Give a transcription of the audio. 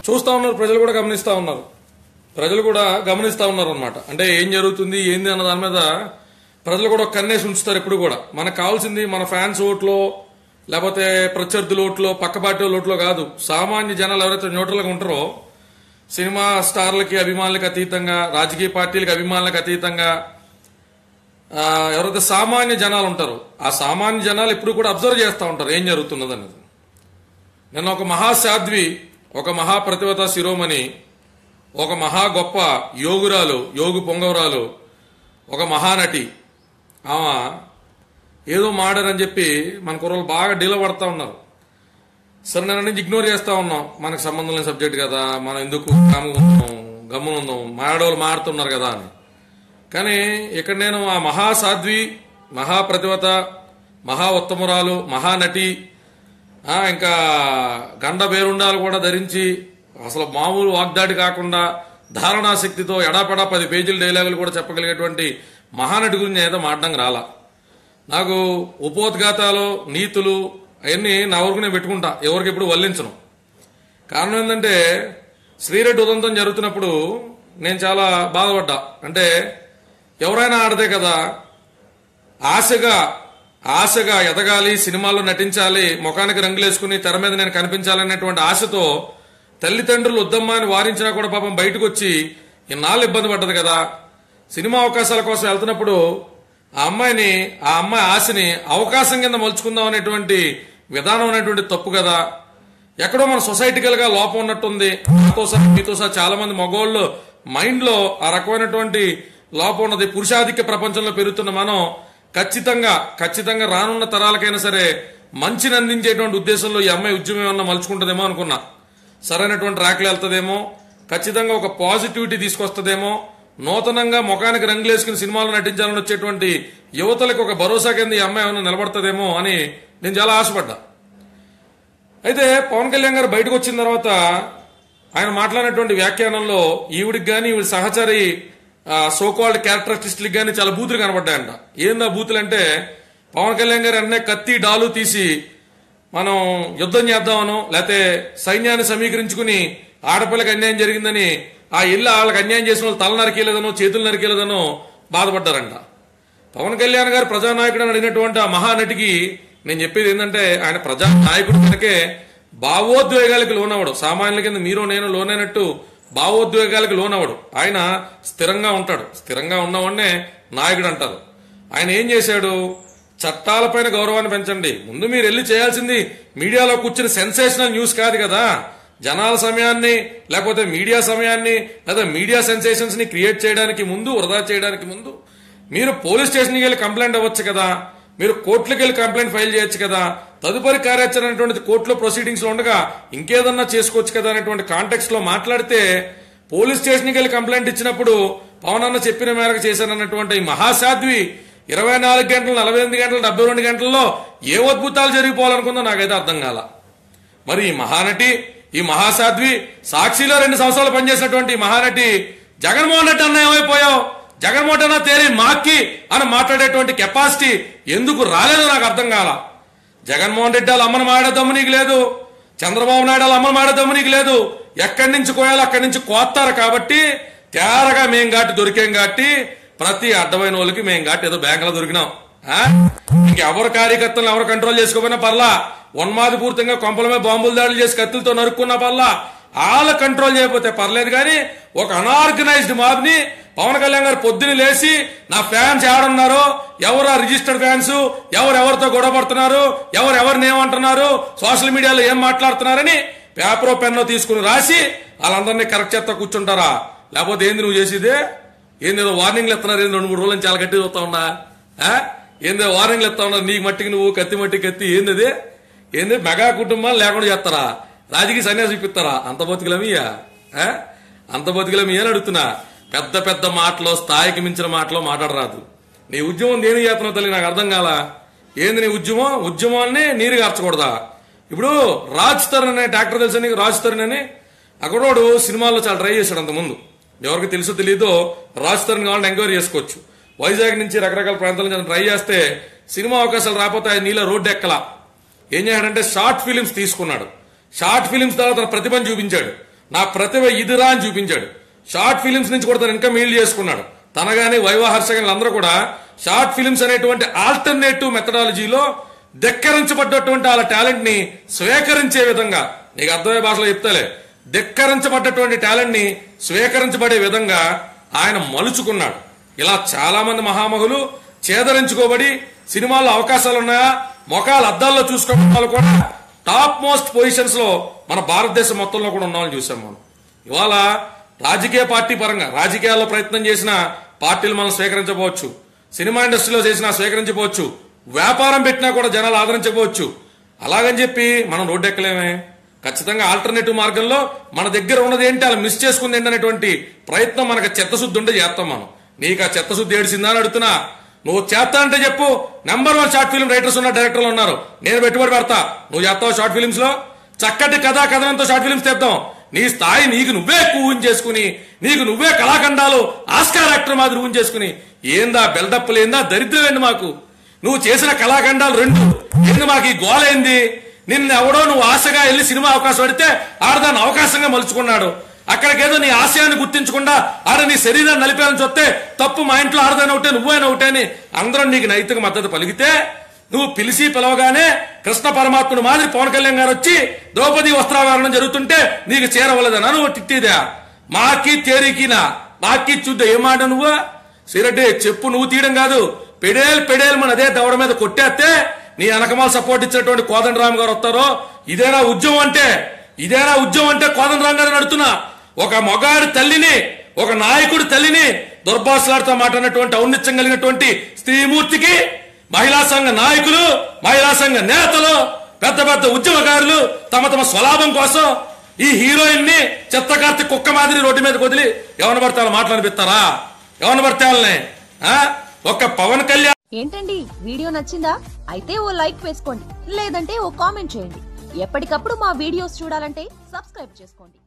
చూస్తా ఉన్నారు, ప్రజలు కూడా గమనిస్తా ఉన్నారు. అన్నమాట. అంటే ఏం జరుగుతుంది ఏంది అన్న దాని మీద ప్రజలు కూడా కన్నేసి ఉంచుతారు. ఎప్పుడు కూడా మనకు కావాల్సింది మన ఫ్యాన్స్ ఓట్లో లేకపోతే ప్రత్యర్థుల ఓట్లో పక్క పార్టీ ఓట్లో కాదు. సామాన్య జనాలు ఎవరైతే న్యూట్రల్ గా ఉంటారో, సినిమా స్టార్లకి అభిమానులకు అతీతంగా, రాజకీయ పార్టీలకు అభిమానులకు అతీతంగా ఎవరైతే సామాన్య జనాలు ఉంటారో ఆ సామాన్య జనాలు ఎప్పుడు కూడా అబ్జర్వ్ చేస్తూ ఉంటారు ఏం జరుగుతున్నది అన్నది. నిన్న ఒక మహాసాధ్వి, ఒక మహాప్రతిభత శిరోమణి, ఒక మహా గొప్ప యోగురాలు, యోగు పొంగవరాలు, ఒక మహానటి, ఆమె ఏదో మాడారని చెప్పి మన కుర్రలు బాగా డీల పడతా ఉన్నారు. సరే నేను నుంచి ఇగ్నోర్ చేస్తా ఉన్నాం, మనకు సంబంధం లేని సబ్జెక్ట్ కదా, మనం ఎందుకు గమ్మునుందాం, మాడోళ్ళు మాడుతున్నారు కదా అని. కానీ ఇక్కడ నేను ఆ మహాసాధ్వి, మహాప్రతిభత, మహా ఉత్తమురాలు, మహానటి, ఇంకా గండ బేరుండాలు కూడా ధరించి అసలు మామూలు వాగ్దాడి కాకుండా ధారణాశక్తితో ఎడాపెడా 10 పేజీల డైలాగులు కూడా చెప్పగలిగేటువంటి మహానటి గురించి ఏదో మాడడానికి రాలా. నాకు ఉపోద్ఘాతాలు, నీతులు అవన్నీ నా వరకు నేను పెట్టుకుంటా, ఎవరికి ఎప్పుడు వల్లించను. కారణం ఏంటంటే శ్రీరెడ్డి ఉదంతం జరుగుతున్నప్పుడు నేను చాలా బాధపడ్డా. అంటే ఎవరైనా ఆడదే కదా, ఆశగా ఎదగాలి, సినిమాల్లో నటించాలి, ముఖానికి రంగులేసుకుని తెర మీద నేను కనిపించాలనేటువంటి ఆశతో తల్లిదండ్రులు వద్దమ్మా అని వారించినా కూడా పాపం బయటకు వచ్చి ఇన్నాళ్ళు ఇబ్బంది పడ్డది కదా. సినిమా అవకాశాల కోసం వెళ్తున్నప్పుడు ఆ అమ్మాయి ఆశని అవకాశం కింద మలుచుకుందాం అనేటువంటి విధానం అనేటువంటి తప్పు కదా. ఎక్కడో మన సొసైటికల్ గా లోపం ఉన్నట్టుంది. మీతో సహా చాలా మంది మగవాళ్ళు మైండ్ లో ఆ రకమైనటువంటి లోపం ఉన్నది. పురుషాధిక్య ప్రపంచంలో పెరుగుతున్న మనం ఖచ్చితంగా రానున్న తరాలకైనా సరే మంచిని అందించేటువంటి ఉద్దేశంలో ఈ అమ్మాయి ఉద్యమం ఏమన్నా మలుచుకుంటుందేమో అనుకున్నా. సరైనటువంటి ట్రాక్లో వెళ్తుందేమో, ఖచ్చితంగా ఒక పాజిటివిటీ తీసుకొస్తుందేమో, నూతనంగా ముఖానికి రంగులేసుకుని సినిమాలో నటించాలని వచ్చేటువంటి యువతలకు ఒక భరోసా కింద ఈ అమ్మాయి ఏమన్నా నిలబడుతుందేమో అని నేను చాలా ఆశపడ్డా. అయితే పవన్ కళ్యాణ్ గారు బయటకు వచ్చిన తర్వాత ఆయన మాట్లాడినటువంటి వ్యాఖ్యానంలో ఈవిడికి గాని ఈవిడ సహచరి సోకాల్డ్ క్యారెక్టరిస్టిక్స్ గానీ చాలా బూతులు కనబడ్డాయంట. ఏందా బూతులు అంటే, పవన్ కళ్యాణ్ గారు అన్నీ కత్తి డాలు తీసి మనం యుద్ధం చేద్దామనో, లేకపోతే సైన్యాన్ని సమీకరించుకుని ఆడపిల్లకి అన్యాయం జరిగిందని ఆ ఇల్లు వాళ్ళకి అన్యాయం చేసిన వాళ్ళు తల నరికేలేదనో చేతులు నరికేలేదనో బాధపడ్డారంట. పవన్ కళ్యాణ్ గారు ప్రజానాయకుడు అని అడిగినటువంటి ఆ మహానటికి నేను చెప్పేది ఏంటంటే, ఆయన ప్రజానాయకుడు కనుకే భావోద్వేగాలకు లోనవడు. సామాన్యుల కింద మీరు నేను లోనైనట్టు భావోద్వేగాలకు లోనవడు. ఆయన స్థిరంగా ఉంటాడు. స్థిరంగా ఉన్నవాడినే నాయకుడు అంటారు. ఆయన ఏం చేశాడు, చట్టాలపైన గౌరవాన్ని పెంచండి. ముందు మీరు వెళ్ళి చేయాల్సింది మీడియాలో కూర్చుని సెన్సేషనల్ న్యూస్ కాదు కదా. జనాల సమయాన్ని లేకపోతే మీడియా సమయాన్ని లేదా మీడియా సెన్సేషన్స్ ని క్రియేట్ చేయడానికి ముందు, వృధా చేయడానికి ముందు మీరు పోలీస్ స్టేషన్కి వెళ్ళి కంప్లైంట్ అవ్వచ్చు కదా, మీరు కోర్టులకు వెళ్ళి కంప్లైంట్ ఫైల్ చేయొచ్చు కదా, తదుపరి కార్యాచరణ అనేటువంటిది కోర్టులో ప్రొసీడింగ్స్ లో ఉండగా ఇంకేదన్నా చేసుకోవచ్చు కదా అనేటువంటి కాంటెక్స్ట్ లో మాట్లాడితే, పోలీస్ స్టేషన్కి వెళ్ళి కంప్లైంట్ ఇచ్చినప్పుడు పవన్ అన్న చెప్పిన మేరకు చేశానన్నటువంటి ఈ మహాసాధ్వి 24 గంటలు, 48 గంటలు, 72 గంటల్లో ఏ అద్భుతాలు జరిగిపోవాలనుకుందో నాకైతే అర్థం కాల. మరి ఈ మహానటి, ఈ మహాసాధ్వి, సాక్షిలో 2 సంవత్సరాలు పనిచేసినటువంటి ఈ మహానటి జగన్మోహన్ రెడ్డి అన్న ఏమైపోయావు, జగన్మోహన్ అన్న తేరి మాక్కి అని మాట్లాడేటువంటి కెపాసిటీ ఎందుకు రాలేదో నాకు అర్థం కాల. జగన్మోహన్ రెడ్డి వాళ్ళ అమ్మను మాడేదమ్ము నీకు లేదు, చంద్రబాబు నాయుడు వాళ్ళ అమ్మను మాడేదమ్ము నీకు లేదు. ఎక్కడి నుంచి కోయాలో అక్కడి నుంచి కోస్తారు కాబట్టి తేరగా మేం గాటి దొరికాం కాబట్టి ప్రతి అడ్డమైన వాళ్ళకి మేం గాటి ఏదో బ్యాంకులో దొరికినాం. ఇంకెవరు కార్యకర్తలు ఎవరు కంట్రోల్ చేసుకోపోయినా పర్లా, ఉన్మాది పూర్తిగా కొంపల మీద బాంబులు దాడులు చేసి కత్తులతో నరుక్కున్నా పర్లా, వాళ్ళ కంట్రోల్ చేయకపోతే పర్లేదు. కానీ ఒక అనార్గనైజ్డ్ మాబ్ ని పవన్ కళ్యాణ్ గారు పొద్దున లేచి నా ఫ్యాన్స్ ఎవరున్నారో, ఎవరు రిజిస్టర్డ్ ఫ్యాన్స్, ఎవరెవరితో గొడవ పడుతున్నారు, ఎవరెవరిని ఏమంటున్నారు, సోషల్ మీడియాలో ఏం మాట్లాడుతున్నారని పేపరో పెన్నో తీసుకుని రాసి వాళ్ళందరినీ కరెక్ట్ చేస్తా కూర్చుంటారా? లేకపోతే ఏంది నువ్వు చేసేదే? ఏందేదో వార్నింగ్లు ఇస్తున్నారు, ఏంది 2-3 రోజులు చాలా గట్టి చూస్తా ఉన్నా, ఏందో వార్నింగ్లు ఇస్తా ఉన్నారు, నీకు మట్టికి నువ్వు కత్తి మట్టికి కత్తి. ఏంది మెగా కుటుంబాలు లేకుండా చేస్తారా? రాజకీయ సన్యాసం ఇప్పిస్తారా? అంత బతుకులమయ్యా, అంత బతుకులమయ్యా అని అడుగుతున్నా. పెద్ద పెద్ద మాటలో, స్థాయికి మించిన మాటలో మాట్లాడరాదు. నీ ఉద్యమం దేని చేస్తున్నావు తల్లి నాకు అర్థం కాల. ఏంది నీ ఉద్యమం? ఉద్యమాన్ని నీరు కార్చకూడదా? ఇప్పుడు రాజ్ తరుణ్ అనే డాక్టర్ తెలుసా నీకు? రాజ్ తరుణ్ అని అక్కడోడు సినిమాల్లో చాలా ట్రై చేశాడు అంతకుముందు. ఎవరికి తెలుసో తెలియదో రాజ్ తరుణ్ కావాలని ఎంక్వైరీ చేసుకోవచ్చు. వైజాగ్ నుంచి రకరకాల ప్రాంతాల నుంచి ట్రై చేస్తే సినిమా అవకాశాలు రాకపోతే ఆయన నీళ్ళ రోడ్డు ఎక్కలా. ఏం చేశాడంటే షార్ట్ ఫిలిమ్స్ తీసుకున్నాడు. షార్ట్ ఫిలిమ్స్ ద్వారా తన ప్రతిభను చూపించాడు. నా ప్రతిభ ఇదిరా అని చూపించాడు. షార్ట్ ఫిలిమ్స్ నుంచి కూడా తన ఇన్కమ్ ఈల్డ్ చేసుకున్నాడు. తనగాని వైవాహర్ష అందరూ కూడా షార్ట్ ఫిలిమ్స్ అనేటువంటి ఆల్టర్నేటివ్ మెథడాలజీలో ధిక్కరించబడ్డటువంటి వాళ్ళ టాలెంట్ ని స్వీకరించే విధంగా, నీకు అర్థమయ్యే భాషలో చెప్తాలే, ధిక్కరించబడ్డటువంటి టాలెంట్ ని స్వీకరించబడే విధంగా ఆయన మలుచుకున్నాడు. ఇలా చాలా మంది మహామహులు చేదరించుకోబడి సినిమాల్లో అవకాశాలు ఉన్నాయా మొఖాలు అద్దాల్లో చూసుకోవడం వాళ్ళు కూడా టాప్ మోస్ట్ పొజిషన్స్ లో మన భారతదేశం మొత్తంలో కూడా ఉన్నామని చూసాం మనం. ఇవాళ రాజకీయ పార్టీ పరంగా రాజకీయాల్లో ప్రయత్నం చేసిన పార్టీలు మనం స్వీకరించకపోవచ్చు, సినిమా ఇండస్ట్రీలో చేసినా స్వీకరించకపోవచ్చు, వ్యాపారం పెట్టినా కూడా జనాలు ఆదరించకపోవచ్చు. అలాగని చెప్పి మనం రోడ్డు ఎక్కలేమే. ఖచ్చితంగా ఆల్టర్నేటివ్ మార్గంలో మన దగ్గర ఉన్నది ఏంటి అలా మిస్ చేసుకుంది ఏంటి అనేటువంటి ప్రయత్నం మనకు చిత్తశుద్ధి ఉంటే చేస్తాం మనం. నీకు ఆ చిత్తశుద్ధి ఏడిసిందా అని అడుగుతున్నా. నువ్వు చేస్తా అంటే చెప్పు. నెంబర్ 1 షార్ట్ ఫిల్మ్ రైటర్స్ ఉన్న డైరెక్టర్లు ఉన్నారు, నేను పెట్టుబడి పెడతా. నువ్వు చేస్తావు షార్ట్ ఫిల్మ్స్ లో చక్కటి కథనంతో షార్ట్ ఫిల్మ్స్ తెద్దాం. నీ స్థాయి నీకు నువ్వే ఎక్కువ ఊహించేసుకుని, నీకు నువ్వే కళాఖండాలు ఆస్కార్ యాక్టర్ మాదిరి ఊహించేసుకుని ఏందా బిల్డప్ లేందా దరిద్రం ఏంది మాకు? నువ్వు చేసిన కళాఖండాలు 2 ఏంది మాకు ఈ గోలైంది? నిన్ను ఎవడో నువ్వు ఆశగా వెళ్ళి సినిమా అవకాశం పెడితే ఆడదాన్ని అవకాశంగా మలుచుకున్నాడు. అక్కడికేదో నీ ఆశయాన్ని గుర్తించకుండా ఆడ నీ శరీరాన్ని నలిపేయాలని చూస్తే తప్పు, మా ఇంట్లో ఆడదాని ఒకటే నువ్వైనా ఒకటే అని అందరం నీకు నైతిక మద్దతు పలికితే నువ్వు పిలిచి పిలవగానే కృష్ణ పరమాత్ముడు మాదిరి పవన్ కళ్యాణ్ గారు వచ్చి ద్రౌపది వస్త్రావరణం జరుగుతుంటే నీకు చేరవలేదనా నువ్వు తిట్టిదా? మాకి తేరికినా నాకి చూద్దా ఏం మాట నువ్వు? సిరడ్డి చెప్పు నువ్వు తీయడం కాదు, పెడేలు మన అదే దవడ మీద కొట్టేస్తే నీ వెనకమాల సపోర్ట్ ఇచ్చినటువంటి కోదండరామ్ గారు వస్తారో. ఇదేనా ఉద్యమం అంటే? ఇదేనా ఉద్యమం అంటే? కోదండరామ్ గారు అడుగుతున్నా. ఒక మొగాడి తల్లిని, ఒక నాయకుడి తల్లిని దుర్భాషలాడుతూ మాట్లాడినటువంటి ఔన్నత్యం కలిగినటువంటి స్త్రీమూర్తికి మహిళా సంఘ నాయకులు, మహిళా సంఘ నేతలు, పెద్ద పెద్ద ఉద్యమకారులు తమ స్వలాభం కోసం ఈ హీరోయిన్ ని చెత్తకార్తి కుక్క మాదిరి రోడ్డు మీద వదిలి ఎవరిని పడితే వాళ్ళు మాట్లాడిపిస్తారా? ఎవరిని పడితే వాళ్ళని? ఒక పవన్ కళ్యాణ్. ఏంటండి వీడియో నచ్చిందా? అయితే ఓ లైక్ వేసుకోండి, లేదంటే ఓ కామెంట్ చేయండి. ఎప్పటికప్పుడు మా వీడియోస్ చూడాలంటే సబ్స్క్రైబ్ చేసుకోండి.